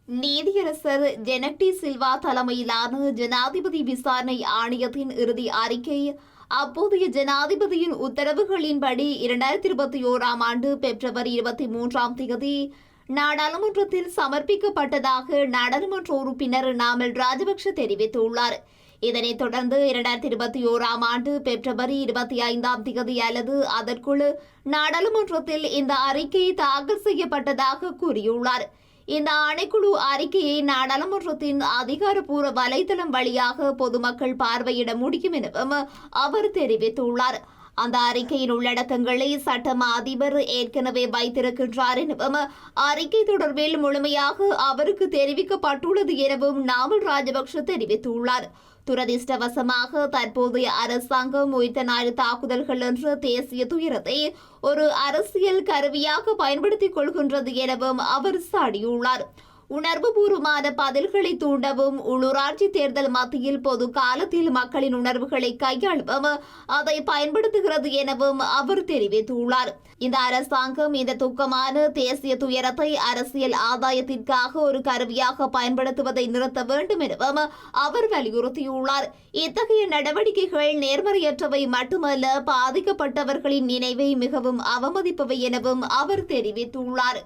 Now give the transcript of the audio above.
நீதியரசர் ஜெனட்டி சில்வா தலைமையிலான ஜனாதிபதி விசாரணை ஆணையத்தின் இறுதி அறிக்கை அப்போதைய ஜனாதிபதியின் உத்தரவுகளின்படி 2021ஆம் ஆண்டு பிப்ரவரி 23ஆம் தேதி நாடாளுமன்றத்தில் சமர்ப்பிக்கப்பட்டதாக நாடாளுமன்ற உறுப்பினர் நாமல் ராஜபக்ஷ தெரிவித்துள்ளார். இதனைத் தொடர்ந்து 2021ஆம் ஆண்டு பிப்ரவரி 25ஆம் தேதி அல்லது அதற்குள் நாடாளுமன்றத்தில் இந்த அறிக்கை தாக்கல் செய்யப்பட்டதாக கூறியுள்ளார். இந்த ஆணைக்குழு அறிக்கையை நாடாளுமன்றத்தின் அதிகாரப்பூர்வ வலைதளம் வழியாக பொதுமக்கள் பார்வையிட முடியும் எனவும் அவர் தெரிவித்துள்ளார். அந்த அறிக்கையின் உள்ளடக்கங்களை சட்டமா அதிபர் ஏற்கனவே வைத்திருக்கின்றார் எனவும் அறிக்கை தொடர்பில் முழுமையாக அவருக்கு தெரிவிக்கப்பட்டுள்ளது எனவும் நாமல் ராஜபக்ஷ தெரிவித்துள்ளார். துரதிர்ஷ்டவசமாக தற்போதைய அரசாங்கம் உயிர்த்த தாக்குதல்கள் என்ற தேசிய துயரத்தை ஒரு அரசியல் கருவியாக பயன்படுத்திக் கொள்கின்றது எனவும் அவர் சாடியுள்ளார். உணர்வுபூர்வமான பதில்களை தூண்டவும் உள்ளூராட்சி தேர்தல் மத்தியில் பொது காலத்தில் மக்களின் உணர்வுகளை கையாளவும் அதை பயன்படுத்துகிறது எனவும் அவர் தெரிவித்துள்ளார். இந்த அரசாங்கம் இந்த துக்கமான தேசிய துயரத்தை அரசியல் ஆதாயத்திற்காக ஒரு கருவியாக பயன்படுத்துவதை நிறுத்த வேண்டும் எனவும் அவர் வலியுறுத்தியுள்ளார். இத்தகைய நடவடிக்கைகள் நேர்மறையற்றவை மட்டுமல்ல, பாதிக்கப்பட்டவர்களின் நினைவை மிகவும் அவமதிப்பவை எனவும் அவர் தெரிவித்துள்ளார்.